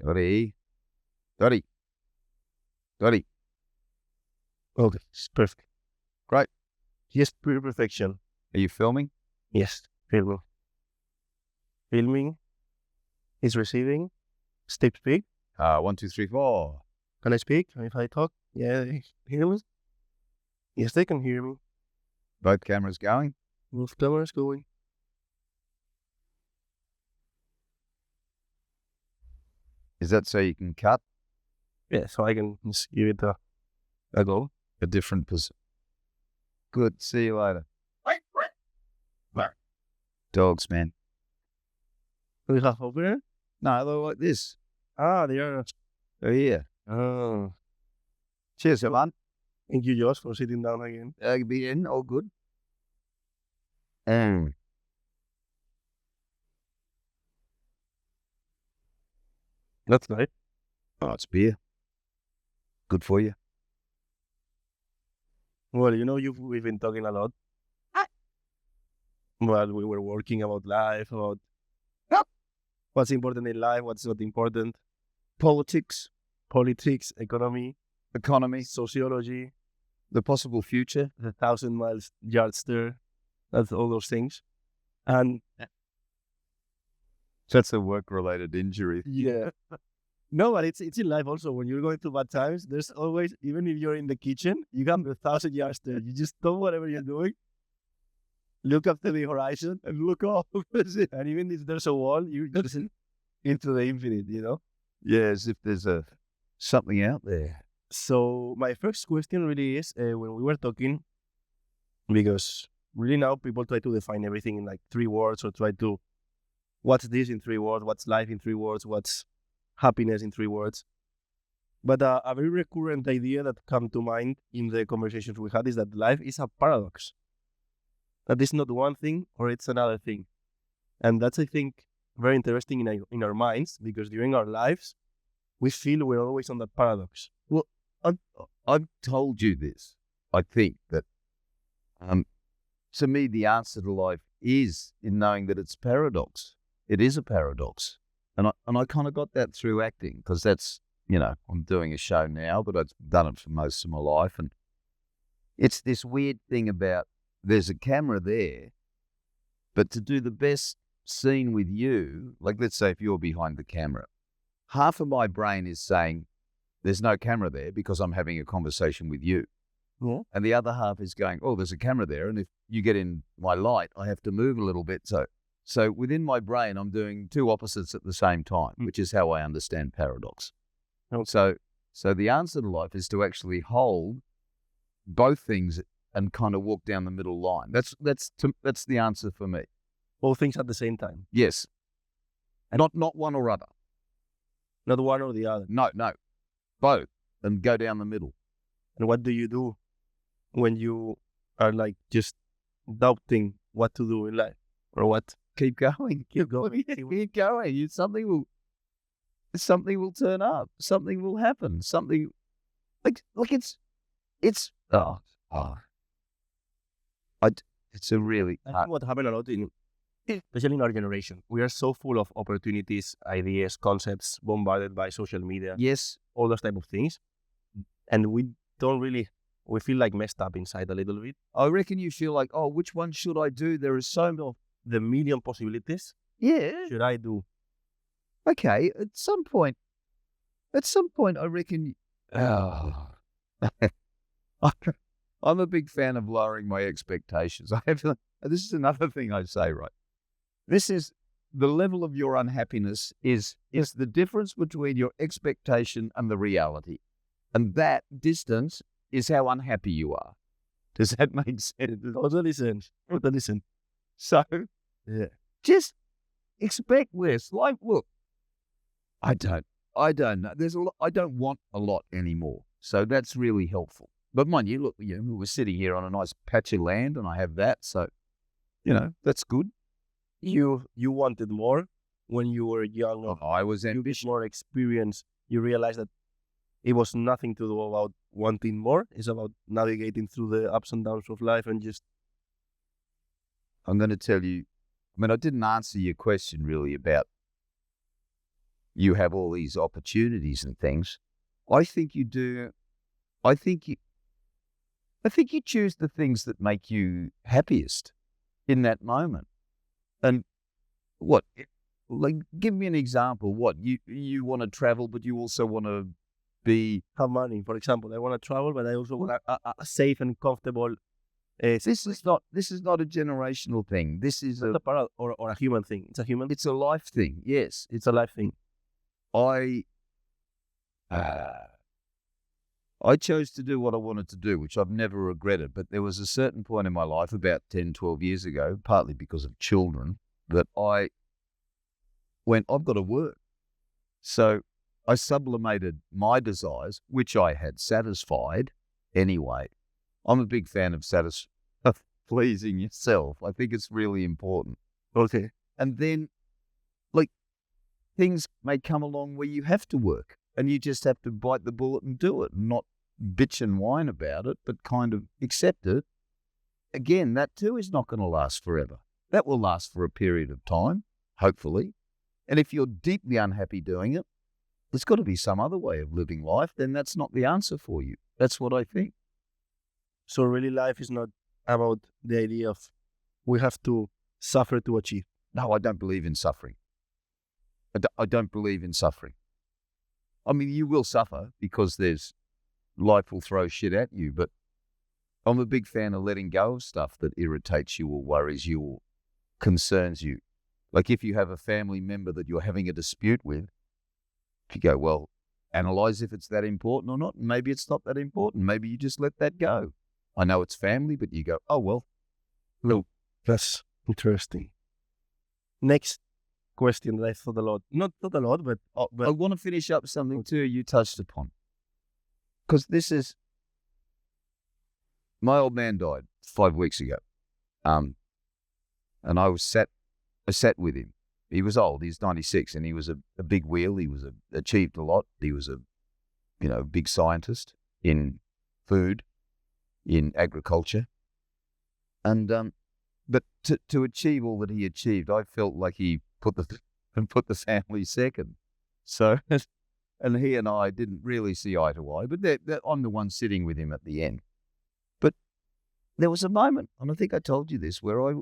Dotty. Dotty. Dotty. Okay, it's perfect. Great. Yes, pure perfection. Are you filming? Yes, filming. Filming is receiving. Step speak. 1, 2, 3, 4. Can I speak if I talk? Yeah, they hear me? Yes, they can hear me. Both cameras going. Both cameras going. Is that so you can cut Yeah, so I can just give it a go. a different position? Good. See you later. Dogs, man. Do we have over there? No, they're like this. Ah, they are. They're here. Oh. Cheers, Germán. Thank you, Josh, for sitting down again. Be in. All good. That's nice. Oh, it's beer. Good for you. Well, we've been talking a lot while we were working about life, about what's important in life, what's not important, Politics, economy, sociology, the possible future. the 1,000 miles yardster, that's all those things. And That's a work-related injury. yeah. No, but it's in life also. When you're going through bad times, there's always, even if you're in the kitchen, you have 1,000 yards there. You just stop whatever you're doing, look up to the horizon, and look off. And even if there's a wall, you just into the infinite, Yeah, as if there's something out there. So my first question really is, when we were talking, because really now people try to define everything in like 3 words, or try to, what's this in 3 words, what's life in 3 words, what's happiness in 3 words. But a very recurrent idea that come to mind in the conversations we had is that life is a paradox. That it's not one thing or it's another thing. And that's, I think, very interesting in our minds, because during our lives, we feel we're always on that paradox. Well, I've told you this. I think that to me, the answer to life is in knowing that it's paradox. It is a paradox. And I kind of got that through acting, because that's, I'm doing a show now, but I've done it for most of my life. And it's this weird thing about there's a camera there, but to do the best scene with you, like let's say if you're behind the camera, half of my brain is saying there's no camera there because I'm having a conversation with you. Yeah. And the other half is going, oh, there's a camera there. And if you get in my light, I have to move a little bit. So within my brain, I'm doing 2 opposites at the same time, which is how I understand paradox. Okay. So the answer to life is to actually hold both things and kind of walk down the middle line. That's the answer for me. Both things at the same time. Yes. Not one or other. Not one or the other. No. Both. And go down the middle. And what do you do when you are like just doubting what to do in life, or what? Keep going. Keep going. Keep going. Something will turn up. Something will happen. Something like it's it's a really I think what happened a lot especially in our generation. We are so full of opportunities, ideas, concepts, bombarded by social media. Yes, all those type of things, and we feel like messed up inside a little bit. I reckon you feel like, oh, which one should I do? There is so many. The million possibilities. Yeah. Should I do? Okay. At some point, I reckon. I'm a big fan of lowering my expectations. This is another thing I say, right? This is the level of your unhappiness is the difference between your expectation and the reality. And that distance is how unhappy you are. Does that make sense? Totally sense. So, yeah, just expect less. Like, look, I don't know. I don't want a lot anymore. So that's really helpful. But mind you, look, we're sitting here on a nice patch of land, and I have that. So, that's good. You wanted more when you were young. Oh, I was ambitious. More experience. You realized that it was nothing to do about wanting more. It's about navigating through the ups and downs of life and just. I'm going to tell you. I mean, I didn't answer your question really about you have all these opportunities and things. I think you do. I think you choose the things that make you happiest in that moment. And what, like, give me an example. What, you want to travel, but you also want to have money, for example. I want to travel, but I also want a safe and comfortable. This is not a generational thing. This is a human thing. It's a human. It's a life thing. Yes, it's a life thing. I chose to do what I wanted to do, which I've never regretted. But there was a certain point in my life, about 10, 12 years ago, partly because of children, that I went, I've got to work. So I sublimated my desires, which I had satisfied anyway. I'm a big fan of pleasing yourself. I think it's really important. Okay. And then, like, things may come along where you have to work and you just have to bite the bullet and do it, and not bitch and whine about it, but kind of accept it. Again, that too is not going to last forever. That will last for a period of time, hopefully. And if you're deeply unhappy doing it, there's got to be some other way of living life. Then that's not the answer for you. That's what I think. So really, life is not about the idea of we have to suffer to achieve. No, I don't believe in suffering. I don't believe in suffering. I mean, you will suffer because life will throw shit at you, but I'm a big fan of letting go of stuff that irritates you or worries you or concerns you. Like if you have a family member that you're having a dispute with, you go, well, analyze if it's that important or not. Maybe it's not that important. Maybe you just let that go. I know it's family, but you go, oh, well. Look, that's interesting. Next question that I thought a lot. Not a lot, but I want to finish up something too you touched upon. Because this is, my old man died 5 weeks ago. And I sat with him. He was old. He's 96, and he was a big wheel. He was achieved a lot. He was a big scientist in food, in agriculture. And but to achieve all that he achieved, I felt like he put the family second. So, and he and I didn't really see eye to eye. But I'm the one sitting with him at the end. But there was a moment, and I think I told you this, where I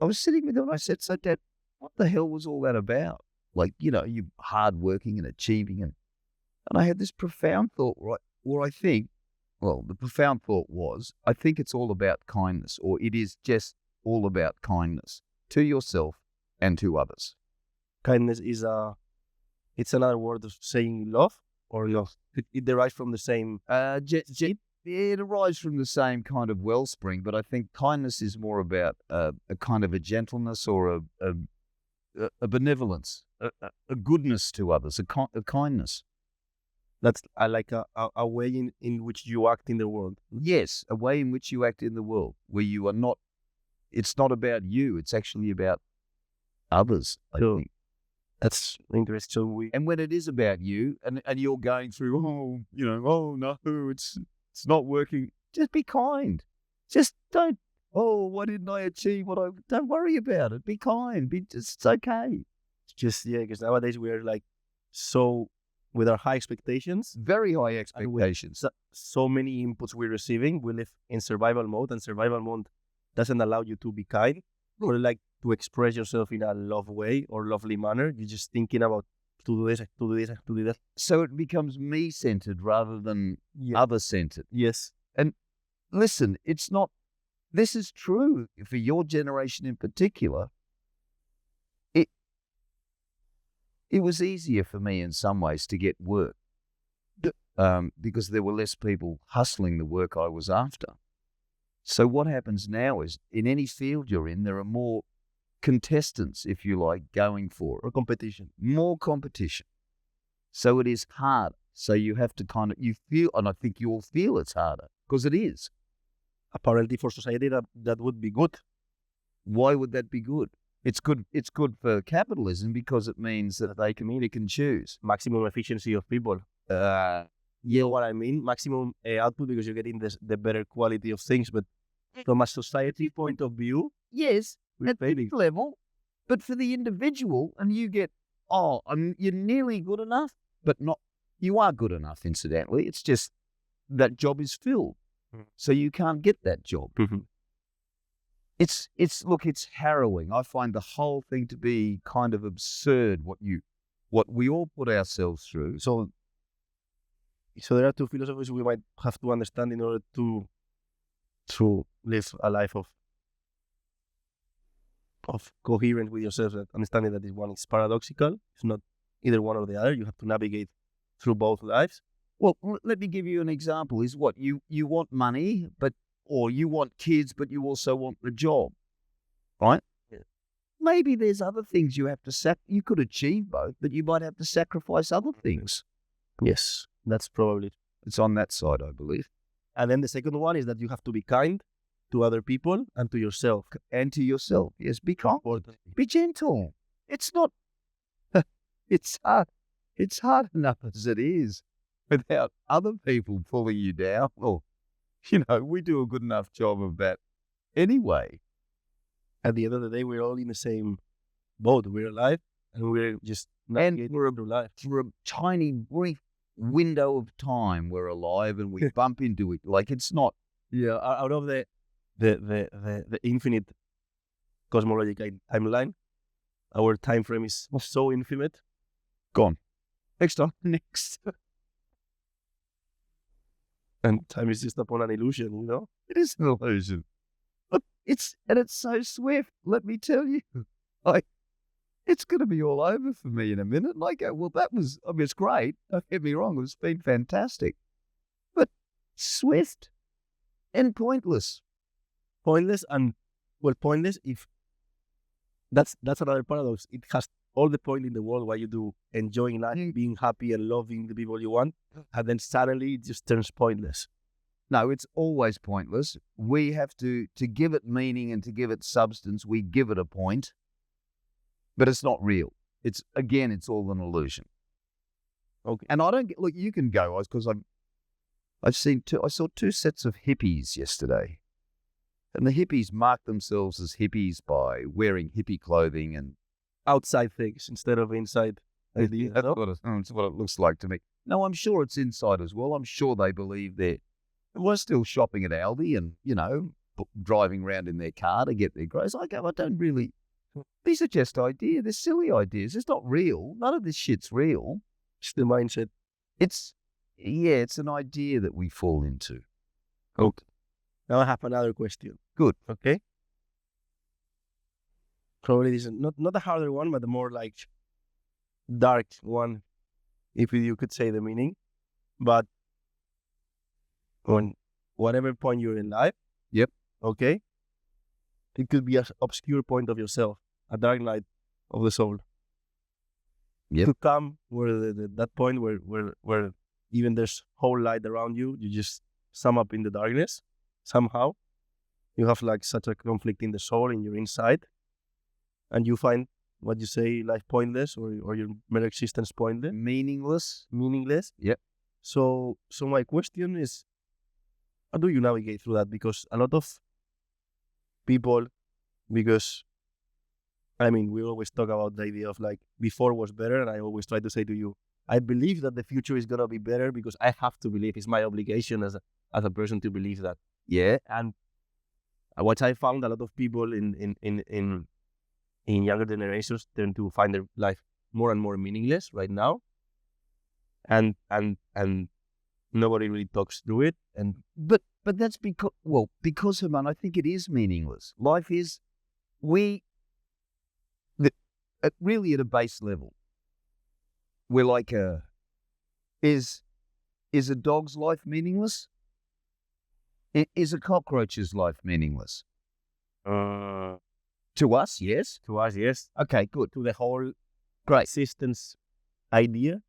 was sitting with him and I said, so Dad, what the hell was all that about? Like, you hardworking and achieving. And I had this profound thought, right, where I think, well, the profound thought was, I think it's all about kindness, or it is just all about kindness to yourself and to others. Kindness is it's another word of saying love, or love. It derives from the same. It arises from the same kind of wellspring, but I think kindness is more about a kind of a gentleness or a benevolence, a goodness to others, a kindness. That's like a way in which you act in the world. Yes, a way in which you act in the world, where you are not, it's not about you, it's actually about others, I think. That's interesting. And when it is about you, and you're going through, oh no, it's not working, just be kind. Just don't, why didn't I achieve don't worry about it. Be kind. It's okay. Because nowadays we are like so with our high expectations. Very high expectations. So many inputs we're receiving. We live in survival mode, and survival mode doesn't allow you to be kind or like to express yourself in a love way or lovely manner. You're just thinking about to do this, to do this, to do that. So it becomes me-centered rather than other-centered. Yes. And listen, this is true for your generation in particular. It was easier for me in some ways to get work because there were less people hustling the work I was after. So what happens now is in any field you're in, there are more contestants, if you like, going for it. Or competition. More competition. So it is hard. So you have to you feel, and I think you all feel it's harder because it is. Apparently for society that would be good. Why would that be good? It's good for capitalism because it means that they can pick and choose. Maximum efficiency of people. You know what I mean? Maximum output because you're getting the better quality of things. But from a society point of view, yes, at this level. But for the individual, and you get you're nearly good enough, but not. You are good enough, incidentally. It's just that job is filled, so you can't get that job. It's harrowing. I find the whole thing to be kind of absurd. What we all put ourselves through. So there are two philosophies we might have to understand in order to live a life of coherence with yourself. That understanding that this one is paradoxical. It's not either one or the other. You have to navigate through both lives. Well, let me give you an example. Is what you want money, or you want kids, but you also want the job, right? Yeah. Maybe there's other things you have to you could achieve both, but you might have to sacrifice other things. Yes, that's probably. It's on that side, I believe. And then the second one is that you have to be kind to other people and to yourself. And to yourself, yes. Be kind. Be gentle. It's not. It's hard. It's hard enough as it is without other people pulling you down. Or, we do a good enough job of that anyway. At the end of the day, we're all in the same boat. We're alive, and we're just navigating through life. For a tiny, brief window of time, we're alive, and we bump into it. Like, it's not. Yeah, out of the infinite cosmological timeline, our time frame is so infinite. Gone. Next. And time is just upon an illusion, It is an illusion. But it's so swift, let me tell you. It's going to be all over for me in a minute. And I go, well, it's great. Don't get me wrong. It's been fantastic. But swift and pointless. Pointless if that's another paradox. It has all the point in the world why you do enjoying life, being happy and loving the people you want, and then suddenly it just turns pointless. No, it's always pointless. We have to give it meaning and to give it substance, we give it a point, but it's not real. It's all an illusion. Okay. And I don't get, look, you can go, because I saw two sets of hippies yesterday. And the hippies mark themselves as hippies by wearing hippie clothing and outside things instead of inside ideas. That's what it looks like to me. No, I'm sure it's inside as well. I'm sure they believe they're still shopping at Aldi and, driving around in their car to get their groceries. I don't really. These are just ideas. They're silly ideas. It's not real. None of this shit's real. It's the mindset. It's an idea that we fall into. Okay. Now I have another question. Good. Okay. Probably this is not a harder one, but a more like dark one, if you could say the meaning. But on whatever point you're in life, yep, okay, it could be an obscure point of yourself, a dark night of the soul. Yep. To come where that point where even there's whole light around you, you just sum up in the darkness. Somehow, you have like such a conflict in the soul, in your inside, and you find what you say life pointless or your mere existence pointless, meaningless. Yep. So my question is, how do you navigate through that? Because a lot of people, we always talk about the idea of like before was better, and I always try to say to you, I believe that the future is gonna be better because I have to believe. It's my obligation as a person to believe that. Yeah. And what I found, a lot of people in younger generations tend to find their life more and more meaningless right now, and nobody really talks through it. And but that's because Germán, I think it is meaningless. Life is really at a base level. We're like is a dog's life meaningless? Is a cockroach's life meaningless? To us, yes. To us, yes. Okay, good. To the whole great existence idea,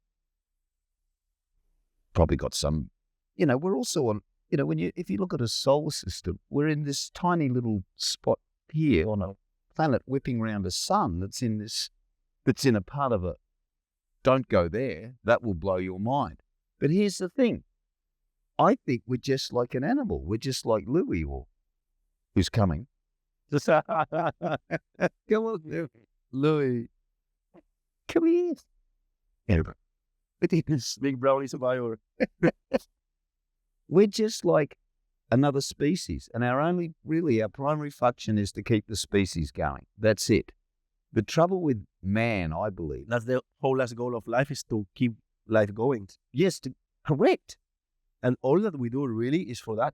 probably got some. We're also on. If you look at a solar system, we're in this tiny little spot here on a planet whipping around a sun that's in a part of a. Don't go there. That will blow your mind. But here's the thing. I think we're just like an animal. We're just like Louis, who's coming. Come on, Louis. Come here. Big brownie survivor. We're just like another species, and our primary function is to keep the species going. That's it. The trouble with man, I believe, That's the whole last goal of life, is to keep life going. yes, correct, And all that we do really is for that.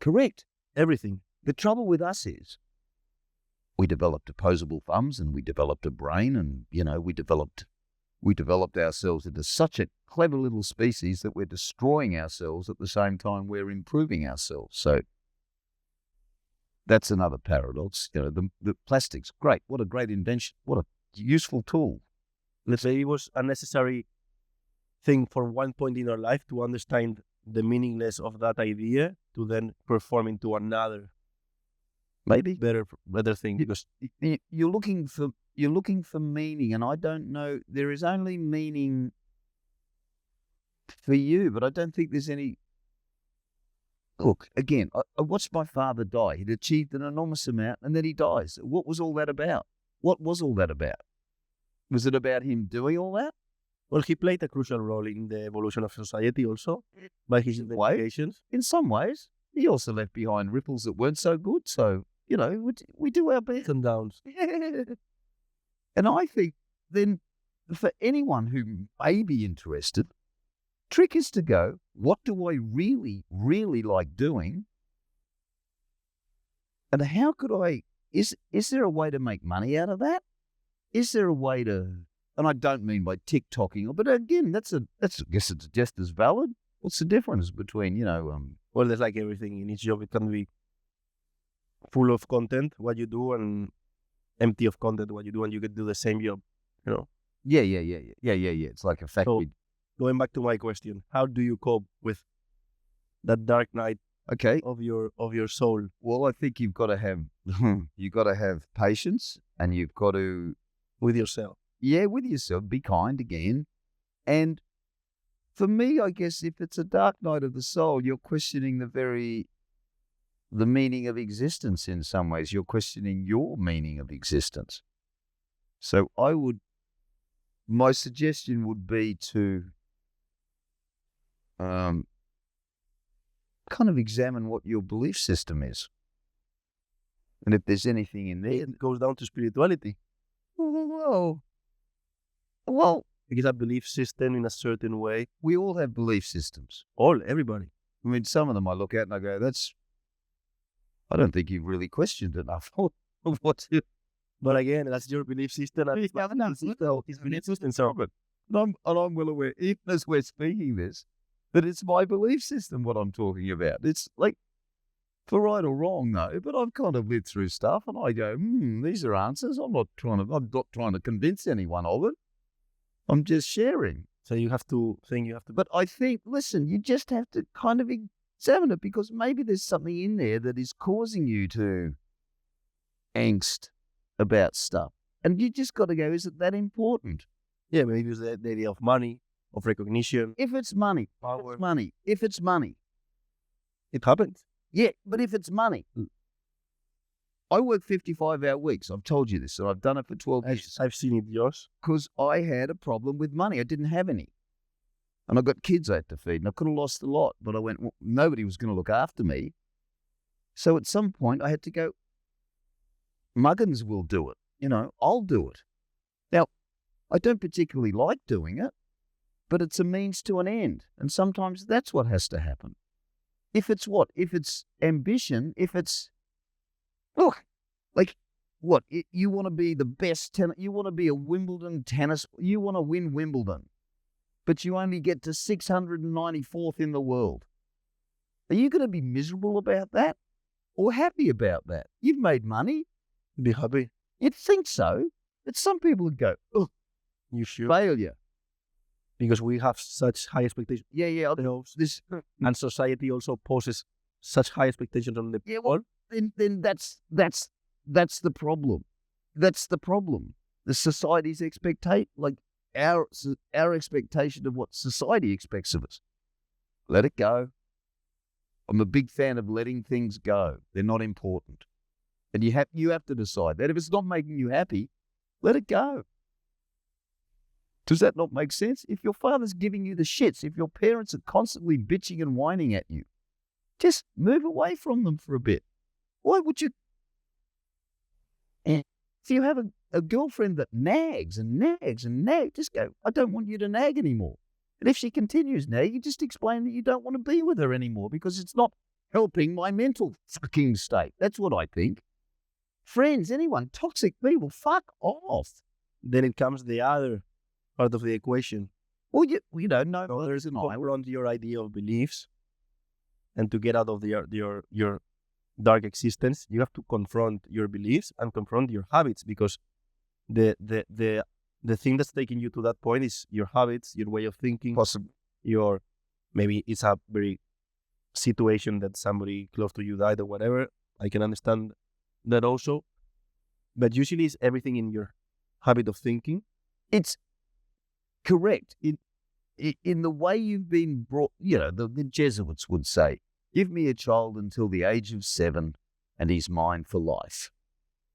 correct. Everything. The trouble with us is we developed opposable thumbs and we developed a brain, and we developed ourselves into such a clever little species that we're destroying ourselves at the same time we're improving ourselves. So that's another paradox. The plastics, great. What a great invention. What a useful tool. Let's say it was a necessary thing for one point in our life to understand the meaningless of that idea, to then perform into another Maybe better thing. Because you're looking for meaning, and I don't know. There is only meaning for you, but I don't think there's any. Look, again, I watched my father die. He'd achieved an enormous amount, and then he dies. What was all that about? What was all that about? Was it about him doing all that? well, he played a crucial role in the evolution of society also by his investigations. In some ways, he also left behind ripples that weren't so good. So, we do our best. And downs. And I think then for anyone who may be interested, trick is to go, what do I really, really like doing? And how could is there a way to make money out of that? Is there a way to, and I don't mean by TikToking, but again, I guess it's just as valid. What's the difference between, Well, there's like everything in each job. It can be full of content, what you do, and empty of content, what you do, and you could do the same job, Yeah. It's like a factory. Going back to my question, how do you cope with that dark night Okay. of your soul? Well, I think you've got to have patience, and you've got to, With yourself. with yourself, be kind again. And for me, I guess if it's a dark night of the soul, you're questioning the meaning of existence in some ways. You're questioning your meaning of existence. So my suggestion would be to kind of examine what your belief system is. And if there's anything in there. It goes down to spirituality. Well, Because a belief system in a certain way. we all have belief systems. Everybody. I mean, some of them I look at and I go, I don't think you've really questioned enough of what you. But again, that's your belief system. And it's belief system. So, And I'm well aware, even as we're speaking this, that it's my belief system what I'm talking about. It's like, for right or wrong though, but I've kind of lived through stuff and I go, these are answers. I'm not trying to convince anyone of it. I'm just sharing. so you have to think. But I think, listen, you just have to kind of examine it, because maybe there's something in there that is causing you to angst about stuff. And you just got to go, is it that important? Yeah, maybe it's the idea of money, of recognition. If it's money, Power. if it's money. It happens. Yeah, but if it's money. I work 55-hour weeks. I've told you this, and I've done it for 12 years. I've seen it, yours. Because I had a problem with money. I didn't have any. And I got kids I had to feed, and I could have lost a lot. But I went, nobody was going to look after me. So at some point, I had to go, Muggins will do it. I'll do it. Now, I don't particularly like doing it, but it's a means to an end. And sometimes that's what has to happen. If it's what? If it's ambition, if it's, look, like what? You want to be the best tennis, you want to be a Wimbledon tennis, you want to win Wimbledon, but you only get to 694th in the world. Are you going to be miserable about that or happy about that? You've made money. Be happy. You'd think so. But some people would go, oh, You should. failure. Because we have such high expectations. Yeah. This, And society also poses such high expectations on the people. then that's the problem. That's the problem. The society's expectation, like our expectation of what society expects of us. Let it go. I'm a big fan of letting things go. They're not important. And you have to decide that if it's not making you happy, let it go. Does that not make sense? If your father's giving you the shits, if your parents are constantly bitching and whining at you, just move away from them for a bit. Why would you? If you have a girlfriend that nags and nags and nags, just go, I don't want you to nag anymore. And if she continues nagging, just explain that you don't want to be with her anymore because it's not helping my mental fucking state. That's what I think. Friends, anyone, toxic people, fuck off. Then it comes the other part of the equation. Well, you know, no, So there's a confront your idea of beliefs, and to get out of your dark existence, you have to confront your beliefs and confront your habits, because the thing that's taking you to that point is your habits, your way of thinking, possible. Maybe it's a very situation that somebody close to you died or whatever. I can understand that also, but usually it's everything in your habit of thinking. It's correct. In the way you've been brought, you know, the Jesuits would say, give me a child until the age of 7 and he's mine for life.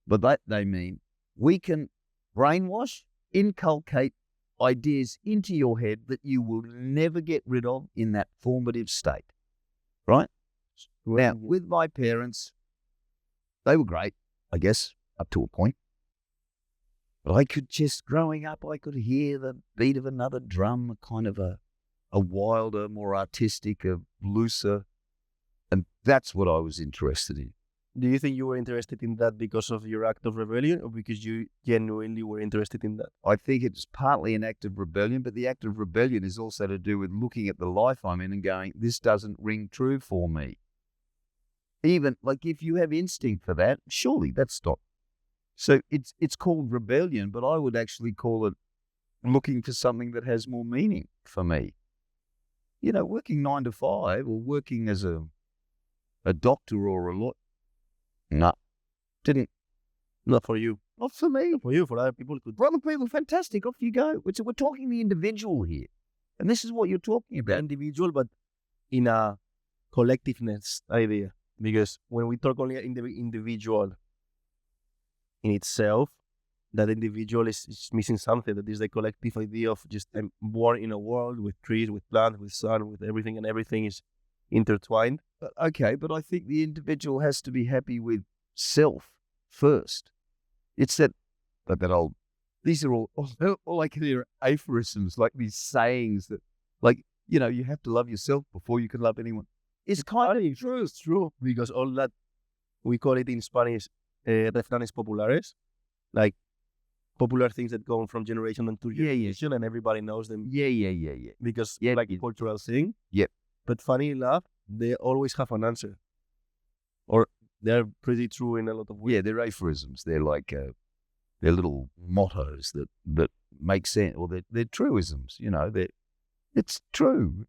But that they mean we can brainwash, inculcate ideas into your head that you will never get rid of in that formative state. Right? Now, with my parents, they were great, I guess, up to a point. But I could just, growing up, I could hear the beat of another drum, a kind of a wilder, more artistic, a looser. And that's what I was interested in. Do you think you were interested in that because of your act of rebellion, or because you genuinely were interested in that? I think it's partly an act of rebellion, but the act of rebellion is also to do with looking at the life I'm in and going, this doesn't ring true for me. Even, like, if you have instinct for that, surely that's not. So it's called rebellion, but I would actually call it looking for something that has more meaning for me. You know, working 9 to 5 or working as a doctor or a lawyer. No, didn't. Not for you. Not for me. Not for you, for other people. For other people, fantastic. Off you go. We're talking the individual here. And this is what you're talking about. Individual, but in a collectiveness idea. Because when we talk only in the individual in itself, that individual is missing something. That is the collective idea of just I'm born in a world with trees, with plants, with sun, with everything, and everything is intertwined. Okay, but I think the individual has to be happy with self first. It's that old, these are all I can hear are aphorisms, like these sayings that, like, you know, you have to love yourself before you can love anyone. It's kind of true. It's true, because all that, we call it in Spanish, refranes populares, like popular things that go from generation to generation, and everybody knows them. Yeah. Because like a cultural thing. Yep. But funny enough, they always have an answer. Or they're pretty true in a lot of ways. Yeah, they're aphorisms. They're like, they're little mottos that make sense, or they're truisms, you know. It's true.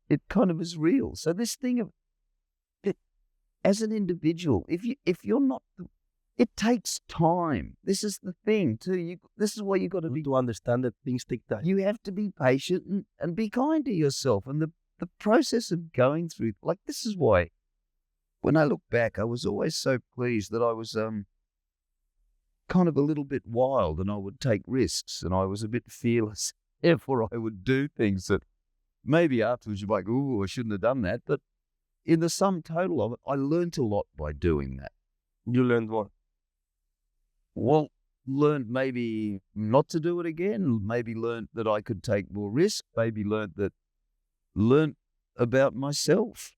It kind of is real. So this thing of it, as an individual, if you're not, it takes time. This is the thing too. This is why you got to be, to understand that things take time. You have to be patient and be kind to yourself. And the process of going through, like, this is why when I look back, I was always so pleased that I was kind of a little bit wild, and I would take risks, and I was a bit fearless. Therefore, I would do things that maybe afterwards you're like, ooh, I shouldn't have done that. But in the sum total of it, I learned a lot by doing that. You learned what? Well, learned maybe not to do it again, maybe learned that I could take more risk, maybe learned about myself.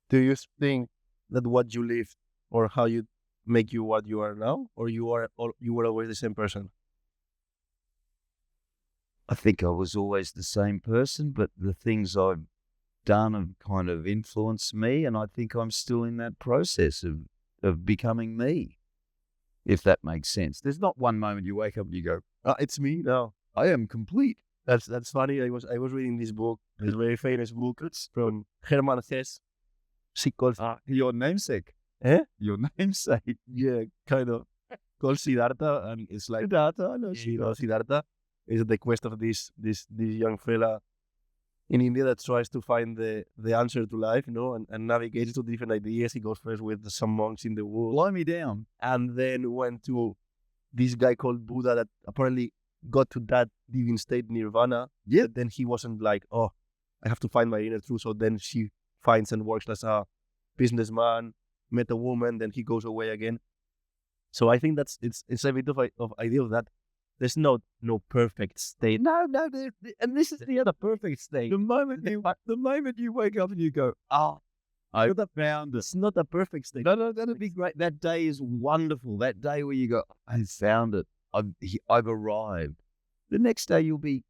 Do you think that what you lived or how you make you what you are now, or you were always the same person? I think I was always the same person, but the things I've done have kind of influenced me, and I think I'm still in that process of becoming me, if that makes sense. There's not one moment you wake up and you go, it's me now. I am complete. That's funny. I was reading this book, this very famous book. It's from Germán. Called your namesake. Your namesake. Yeah, kind of. Called Siddhartha, and it's like Siddhartha. I know Siddhartha is the quest of this young fella in India that tries to find the answer to life, you know, and navigates to different ideas. He goes first with some monks in the woods. Fly me down. And then went to this guy called Buddha that apparently got to that living state nirvana. Yeah. But then he wasn't like, oh, I have to find my inner truth. So then she finds and works as a businessman, met a woman, then he goes away again. So I think it's a bit of idea of that. There's no perfect state. No, and this is the other perfect state. The moment you wake up and you go, oh, I found it. It's not a perfect state. No, that'd be great. That day is wonderful. That day where you go, I found it. I've arrived. The next day you'll be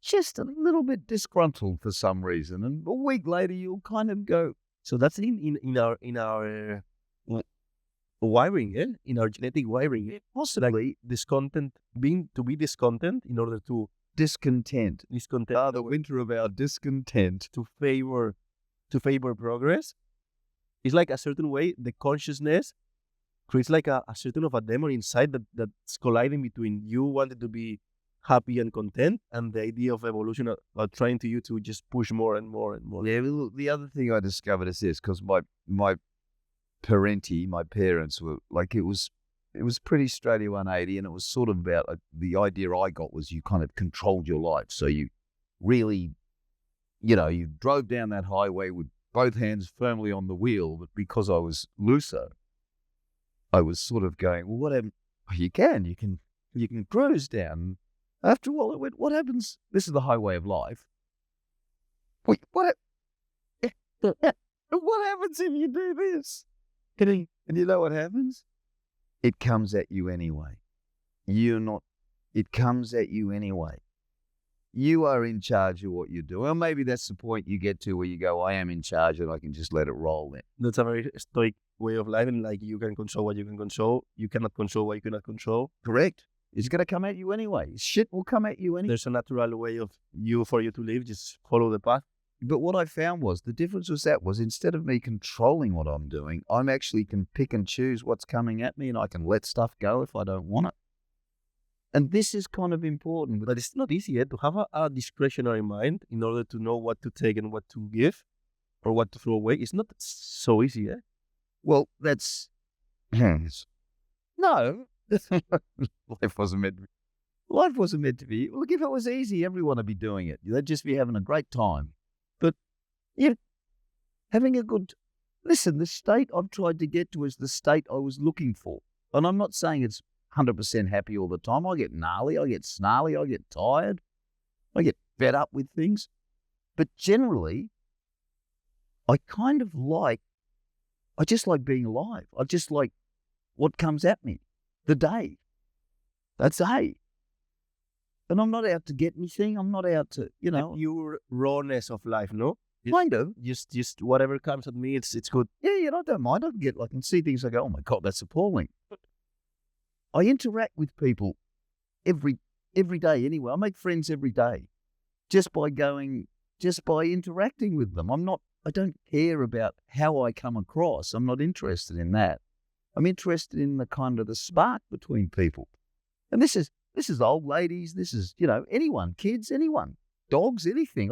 just a little bit disgruntled for some reason, and a week later you'll kind of go. So that's in our wiring, in our genetic wiring. Possibly discontent, be discontent in order to discontent. The winter of our discontent to favor progress. It's like a certain way the consciousness creates like a certain of a demon inside that's colliding between you wanting to be happy and content and the idea of evolution trying to just push more and more and more. Yeah, the other thing I discovered is this, because my parents were like, it was pretty straight 180, and it was sort of about the idea I got was you kind of controlled your life. So you really, you drove down that highway with both hands firmly on the wheel, but because I was looser, I was sort of going, well, whatever, you can cruise down. After all, I went, what happens? This is the highway of life. Wait, what happens if you do this? And you know what happens? It comes at you anyway. It comes at you anyway. You are in charge of what you do. Well, maybe that's the point you get to where you go, I am in charge and I can just let it roll then. That's a very stoic way of life, and like you can control what you can control. You cannot control what you cannot control. Correct. It's going to come at you anyway. Shit will come at you anyway. There's a natural way for you to live. Just follow the path. But what I found was the difference was instead of me controlling what I'm doing, I'm actually can pick and choose what's coming at me, and I can let stuff go if I don't want it. And this is kind of important. But it's not easy to have a discretionary mind in order to know what to take and what to give or what to throw away. It's not so easy. Well, that's... No. Life wasn't meant to be. Life wasn't meant to be. Look, if it was easy, everyone would be doing it. They'd just be having a great time. But, having a good... Listen, the state I've tried to get to is the state I was looking for. And I'm not saying it's 100% happy all the time. I get gnarly, I get snarly, I get tired, I get fed up with things. But generally, I just like being alive. I just like what comes at me. The day. That's A. And I'm not out to get anything. I'm not out to, The pure rawness of life, no? Kind of. Just whatever comes at me, it's good. Yeah, I don't mind. I can see things, I go, oh my God, that's appalling. I interact with people every day anyway. I make friends every day just by interacting with them. I don't care about how I come across. I'm not interested in that. I'm interested in the kind of the spark between people. And this is old ladies. This is, anyone, kids, anyone, dogs, anything.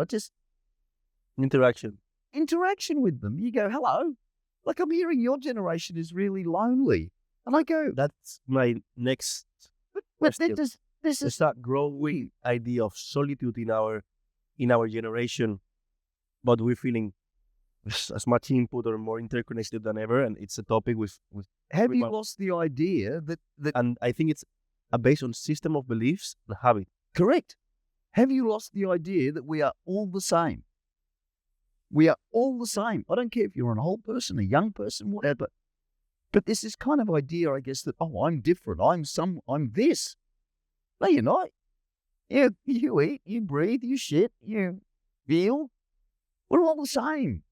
Interaction with them. You go, hello. Like, I'm hearing your generation is really lonely. And I go, that's my next but this is that growing idea of solitude in our generation, but we're feeling as much input or more interconnected than ever, and it's a topic with have you lost the idea that and I think it's based on system of beliefs and habit. Correct. Have you lost the idea that we are all the same? We are all the same. I don't care if you're an old person, a young person, whatever. But this is kind of idea, I guess, that, I'm different. I'm this. No, you're not. You eat, you breathe, you shit, you feel. We're all the same.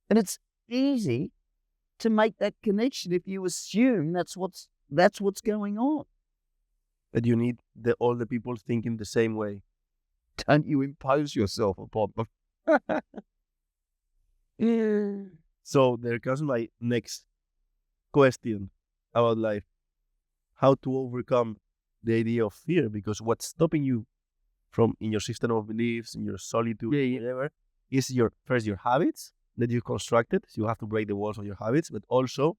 And it's easy to make that connection if you assume that's what's going on. But you need all the people thinking the same way. Don't you impose yourself upon them. So there comes my next question about life. How to overcome the idea of fear, because what's stopping you from in your system of beliefs, in your solitude, whatever, is your habits that you constructed. So you have to break the walls of your habits, but also